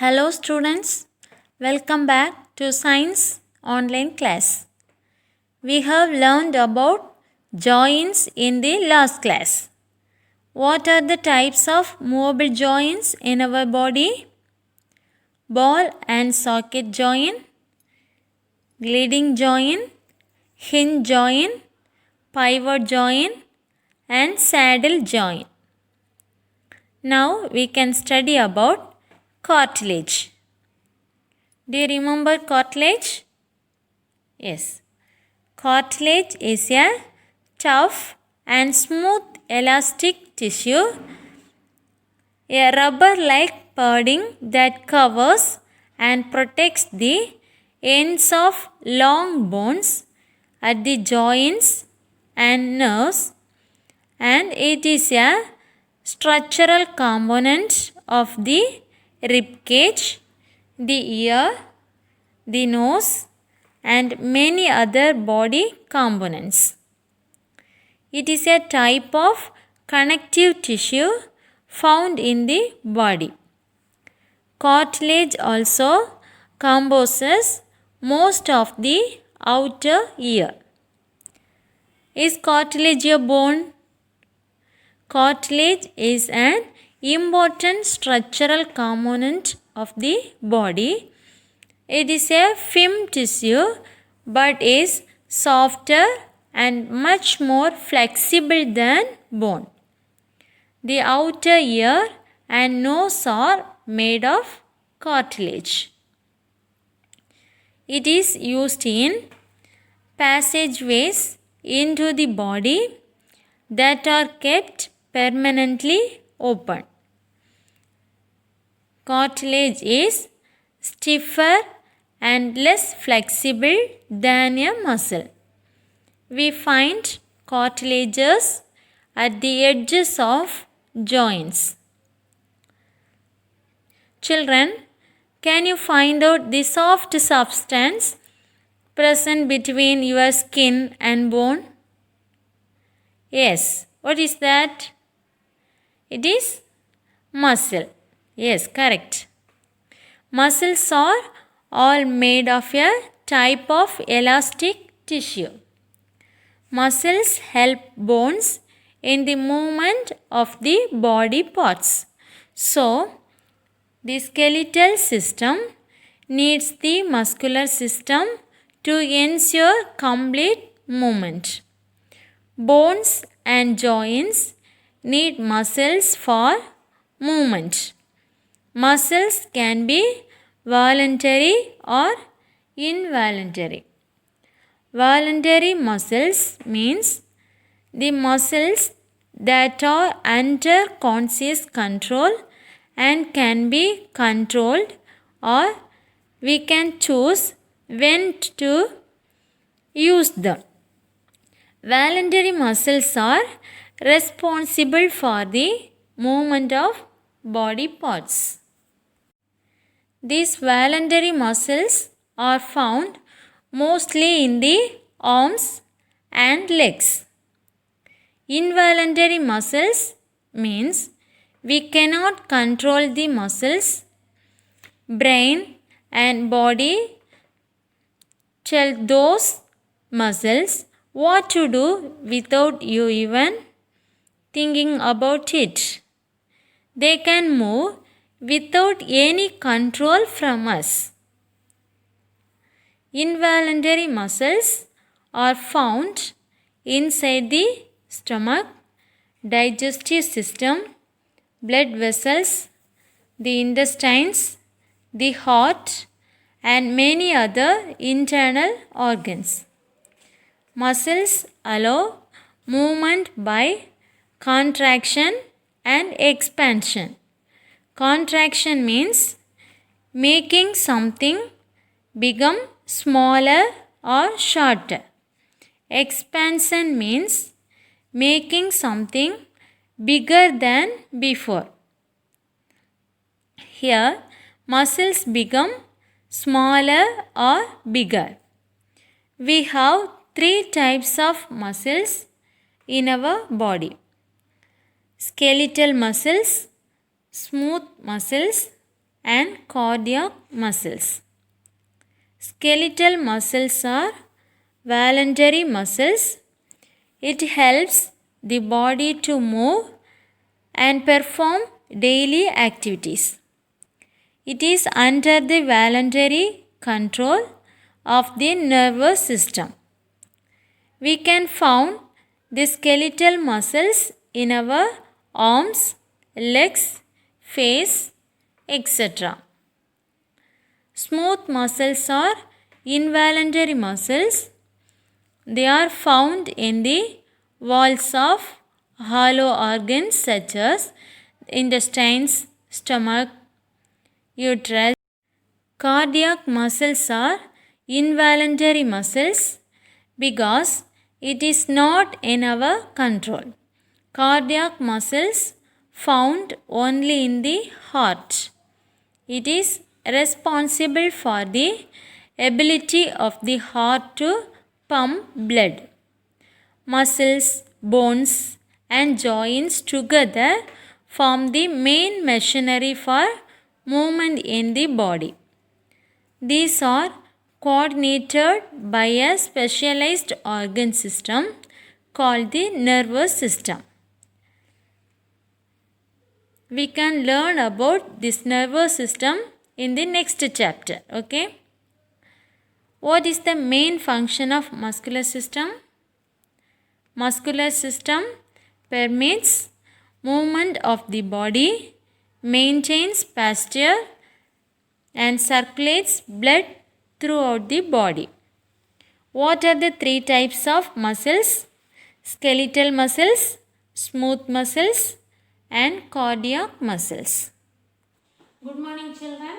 Hello students, welcome back to Science online class. We have learned about joints in the last class. What are the types of movable joints in our body? Ball and socket joint, gliding joint, hinge joint, pivot joint and saddle joint. Now we can study about cartilage. Do you remember cartilage? Yes. Cartilage is a tough and smooth elastic tissue, a rubber-like padding that covers and protects the ends of long bones at the joints and nerves, and it is a structural component of the rib cage, the ear, the nose, and many other body components. It is a type of connective tissue found in the body. Cartilage also composes most of the outer ear. Is cartilage a bone? Cartilage is an important structural component of the body. It is a firm tissue but is softer and much more flexible than bone. The outer ear and nose are made of cartilage. It is used in passageways into the body that are kept permanently open. Cartilage is stiffer and less flexible than a muscle. We find cartilages at the edges of joints. Children, can you find out the soft substance present between your skin and bone? Yes. What is that? It is muscle. Yes, correct. Muscles are all made of a type of elastic tissue. Muscles help bones in the movement of the body parts. So, the skeletal system needs the muscular system to ensure complete movement. Bones and joints need muscles for movement. Muscles can be voluntary or involuntary. Voluntary muscles means the muscles that are under conscious control and can be controlled, or we can choose when to use them. Voluntary muscles are responsible for the movement of body parts. These voluntary muscles are found mostly in the arms and legs. Involuntary muscles means we cannot control the muscles. Brain and body tell those muscles what to do without you even thinking about it. They can move without any control from us. Involuntary muscles are found inside the stomach, digestive system, blood vessels, the intestines, the heart, and many other internal organs. Muscles allow movement by contraction and expansion. Contraction means making something become smaller or shorter. Expansion means making something bigger than before. Here, muscles become smaller or bigger. We have three types of muscles in our body: skeletal muscles, smooth muscles and cardiac muscles. Skeletal muscles are voluntary muscles. It helps the body to move and perform daily activities. It is under the voluntary control of the nervous system. We can find the skeletal muscles in our arms, legs, face, etc. Smooth muscles are involuntary muscles. They are found in the walls of hollow organs such as intestines, stomach, uterus. Cardiac muscles are involuntary muscles because it is not in our control. Cardiac muscles found only in the heart. It is responsible for the ability of the heart to pump blood. Muscles, bones, and joints together form the main machinery for movement in the body. These are coordinated by a specialized organ system called the nervous system. We can learn about this nervous system in the next chapter. Okay. What is the main function of muscular system? Muscular system permits movement of the body, maintains posture, and circulates blood throughout the body. What are the three types of muscles? Skeletal muscles, smooth muscles, and cardiac muscles. Good morning, children.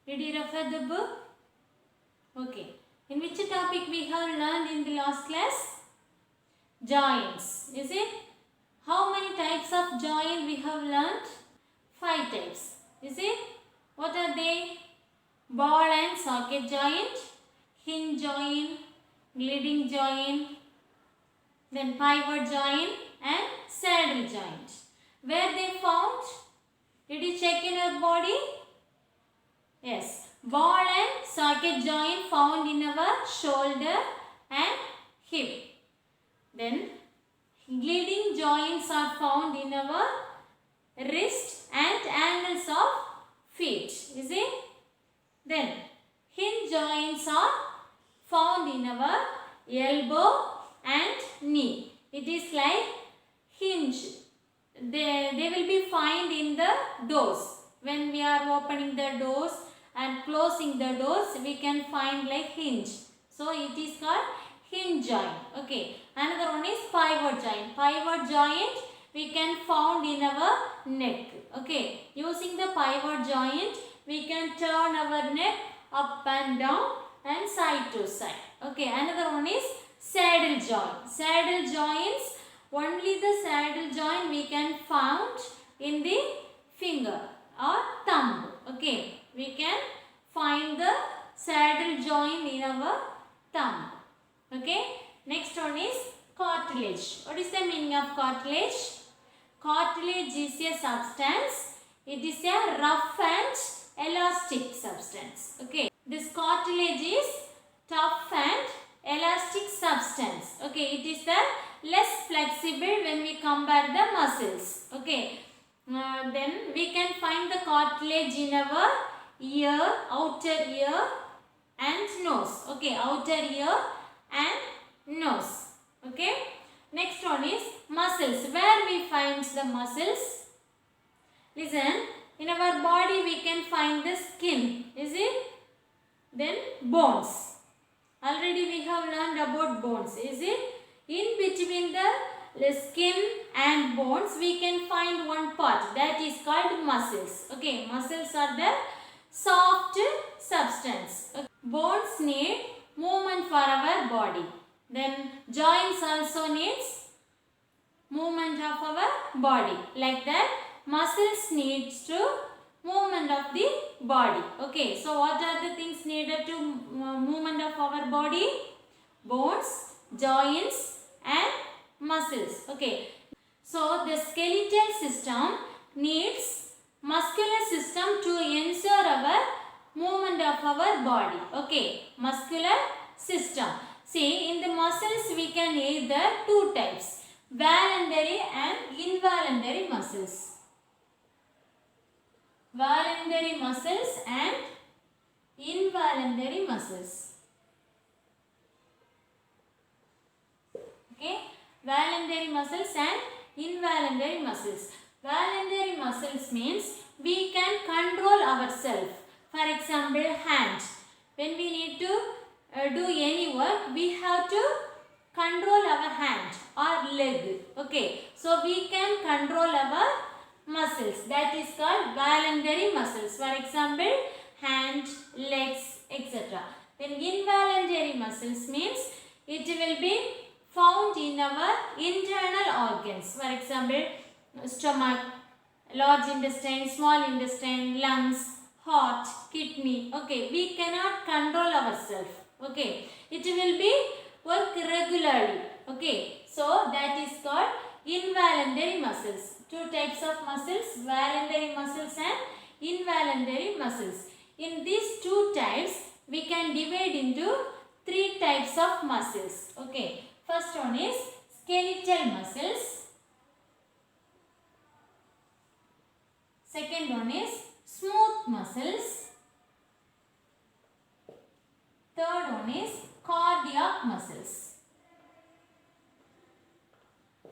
Did you refer the book? Okay. In which topic we have learned in the last class? Joints. Is it? How many types of joint we have learned? 5 types. Is it? What are they? Ball and socket joint, hinge joint, gliding joint, then pivot joint and saddle joint. Where they found? Did you check in your body? Yes. Ball and socket joint found in our shoulder and hip. Then gliding joints are found in our wrist and ankles of feet. Is it? Then hinge joints are found in our elbow and knee. It is like hinge. They will be found in the doors. When we are opening the doors and closing the doors, we can find like hinge. So it is called hinge joint. Okay. Another one is pivot joint. Pivot joint we can found in our neck. Okay. Using the pivot joint, we can turn our neck up and down and side to side. Okay. Another one is saddle joint. Saddle joints, only the saddle joint we can found in the finger or thumb. Okay. We can find the saddle joint in our thumb. Okay. Next one is cartilage. What is the meaning of cartilage? Cartilage is a substance. It is a rough and elastic substance. Okay. This cartilage is tough and elastic substance. Okay. It is the less flexible when we compare the muscles. Okay. Then we can find the cartilage in our ear, outer ear and nose. Okay. Outer ear and nose. Okay. Next one is muscles. Where we find the muscles? Listen. In our body we can find the skin. Is it? Then bones. Already we have learned about bones. Is it? In between the skin and bones we can find one part that is called muscles. Okay. Muscles are the soft substance. Okay. Bones need movement for our body. Then joints also needs movement of our body. Like that, muscles needs to movement of the body. Okay. So what are the things needed to movement of our body? Bones, joints and muscles. Okay. So the skeletal system needs muscular system to ensure our movement of our body. Okay, muscular system. See, in the muscles we can either two types, voluntary and involuntary muscles. Voluntary muscles and involuntary muscles. Okay, voluntary muscles and involuntary muscles. Voluntary muscles means we can control ourselves. For example, hand. When we need to do any work, we have to control our hand or leg. Okay, so we can control our muscles. That is called voluntary muscles. For example, hand, legs, etc. Then involuntary muscles means it will be found in our internal organs. For example, stomach, large intestine, small intestine, lungs, heart, kidney. Okay, we cannot control ourselves. Okay, it will be work regularly. Okay, so that is called involuntary muscles. Two types of muscles, voluntary muscles and involuntary muscles. In these two types, we can divide into three types of muscles. Okay, first one is skeletal muscles. Second one is smooth muscles. Third one is cardiac muscles.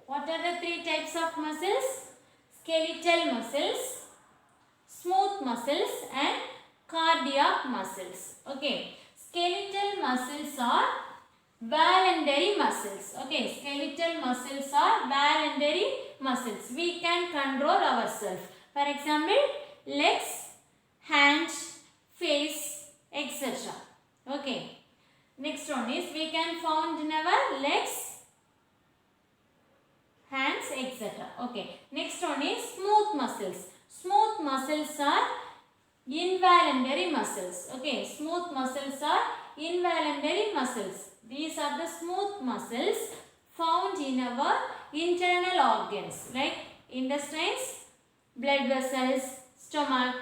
What are the three types of muscles? Skeletal muscles, smooth muscles and cardiac muscles. Okay, skeletal muscles are voluntary muscles. Okay, skeletal muscles are voluntary muscles. We can control ourselves. For example, legs, hands, face, etc. Okay, next one is we can found in our legs, hands, etc. Okay, next one is smooth muscles. Smooth muscles are involuntary muscles. Okay, smooth muscles are involuntary muscles. These are the smooth muscles found in our internal organs like intestines, blood vessels, stomach,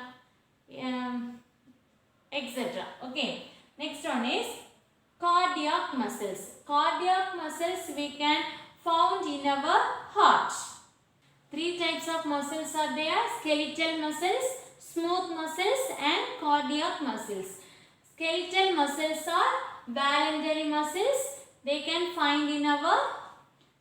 etc. Okay, next one is cardiac muscles. Cardiac muscles we can found in our heart. Three types of muscles are there: skeletal muscles, smooth muscles and cardiac muscles. Skeletal muscles are voluntary muscles. They can find in our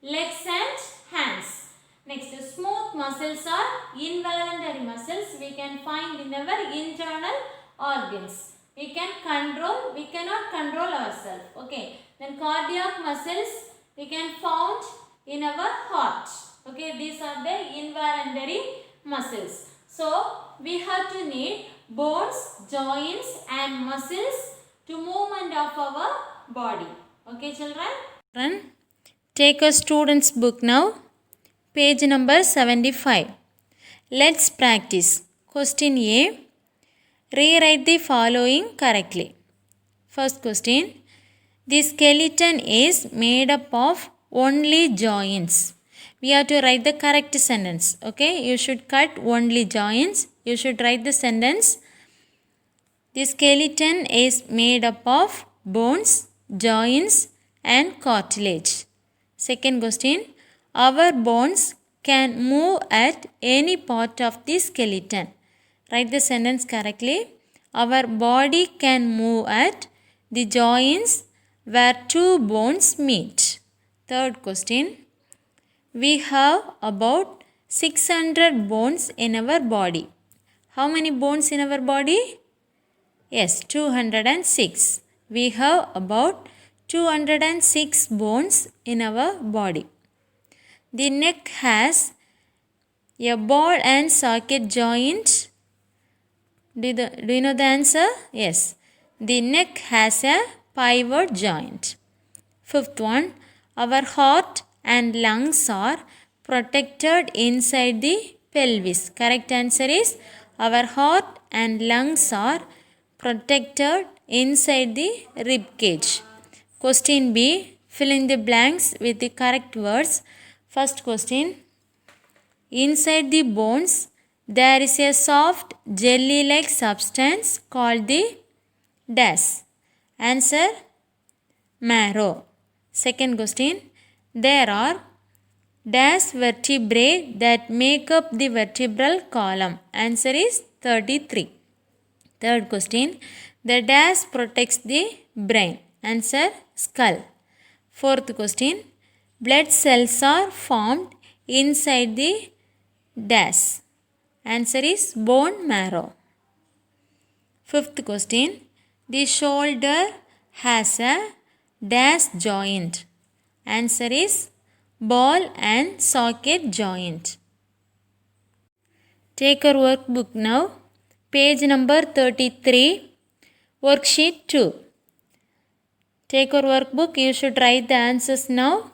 legs and hands. Next, smooth muscles are involuntary muscles. We can find in our internal organs. We cannot control ourselves. Okay. Then cardiac muscles we can found in our heart. Okay, these are the involuntary muscles. So, we have to need bones, joints and muscles to movement of our body. Okay, children? Take a student's book now. Page number 75. Let's practice. Question A. Rewrite the following correctly. First question. The skeleton is made up of only joints. We have to write the correct sentence. Okay, you should cut only joints. You should write the sentence. The skeleton is made up of bones, joints and cartilage. Second question. Our bones can move at any part of the skeleton. Write the sentence correctly. Our body can move at the joints where two bones meet. Third question. We have about 600 bones in our body. How many bones in our body? Yes, 206. We have about 206 bones in our body. The neck has a ball and socket joint. Do you know the answer? Yes. The neck has a pivot joint. Fifth one. Our heart and lungs are protected inside the pelvis. Correct answer is our heart and lungs are protected inside the rib cage. Question B. Fill in the blanks with the correct words. First question. Inside the bones there is a soft jelly-like substance called the dash. Answer, marrow. Second question, there are dash vertebrae that make up the vertebral column. Answer is 33. Third question, the dash protects the brain. Answer, skull. Fourth question, blood cells are formed inside the dash. Answer is bone marrow. Fifth question, the shoulder has a dash joint. Answer is ball and socket joint. Take your workbook now. Page number 33, worksheet 2. Take your workbook. You should write the answers now.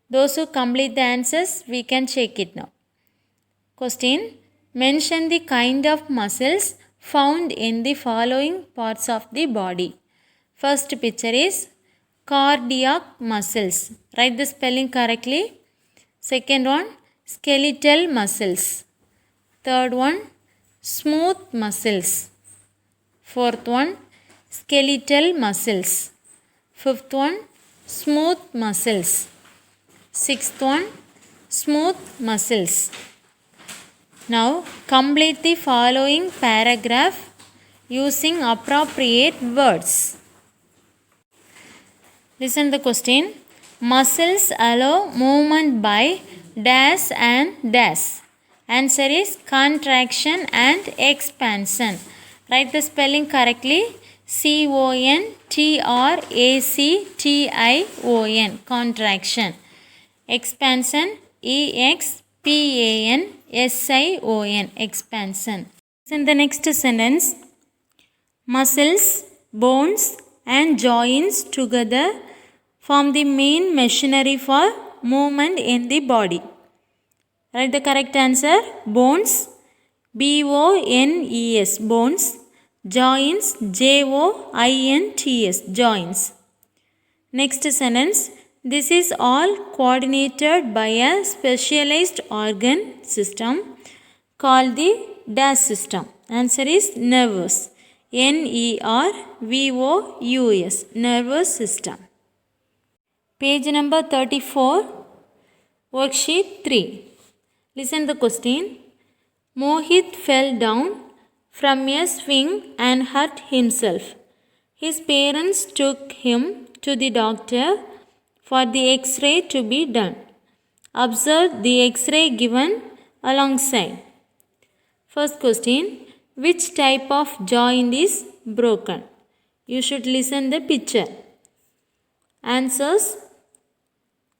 Those who complete the answers, we can check it now. Question, mention the kind of muscles found in the following parts of the body. First picture is cardiac muscles. Write the spelling correctly. Second one, skeletal muscles. Third one, smooth muscles. Fourth one, skeletal muscles. Fifth one, smooth muscles. Sixth one, smooth muscles. Now complete the following paragraph using appropriate words. Listen the question. Muscles allow movement by dash and dash. Answer is contraction and expansion. Write the spelling correctly. contraction. Contraction. Expansion. expansion. Expansion. In the next sentence, muscles, bones and joints together form the main machinery for movement in the body. Write the correct answer. Bones, bones, bones. Joints, joints, joints. Next sentence, this is all coordinated by a specialized organ system called the dash system. Answer is nervous. nervous, nervous system. Page number 34, worksheet 3. Listen the question. Mohit fell down from a swing and hurt himself. His parents took him to the doctor for the X-ray to be done. Observe the X-ray given alongside. First question, which type of joint is broken? You should listen the picture. Answers,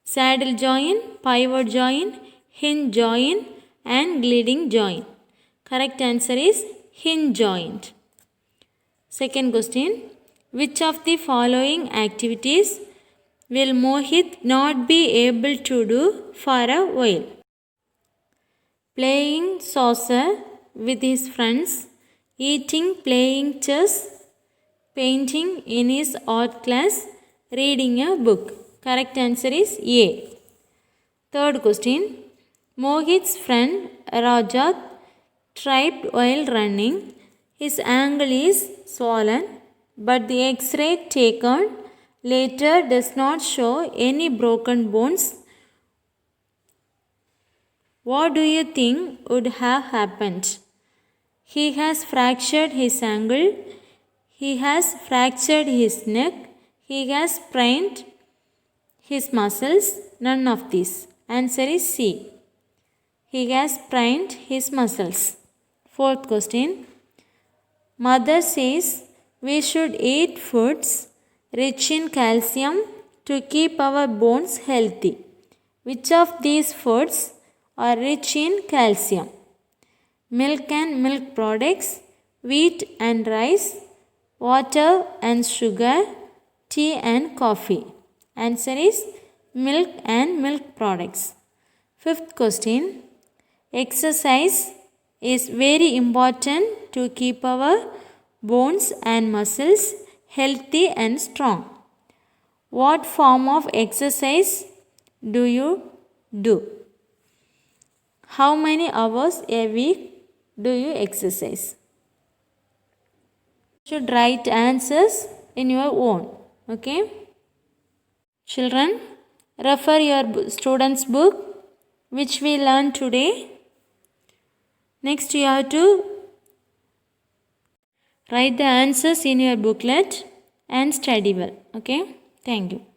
saddle joint, pivot joint, hinge joint and gliding joint. Correct answer is hinge joint. Second question, which of the following activities will Mohit not be able to do for a while? Playing saucer with his friends, eating, playing chess, painting in his art class, reading a book. Correct answer is A. Third question, Mohit's friend Rajat tripped while running. His ankle is swollen, but the X-ray taken later does not show any broken bones. What do you think would have happened? He has fractured his ankle. He has fractured his neck. He has sprained his muscles. None of these. Answer is C. He has sprained his muscles. Fourth question. Mother says we should eat foods rich in calcium to keep our bones healthy. Which of these foods are rich in calcium? Milk and milk products, wheat and rice, water and sugar, tea and coffee. Answer is milk and milk products. Fifth question. Exercise is very important to keep our bones and muscles healthy and strong. What form of exercise do you do? how many hours a week do you exercise? You should write answers in your own. Okay. Children, refer your students' book which we learned today. Next, you have to write the answers in your booklet and study well. Okay. Thank you.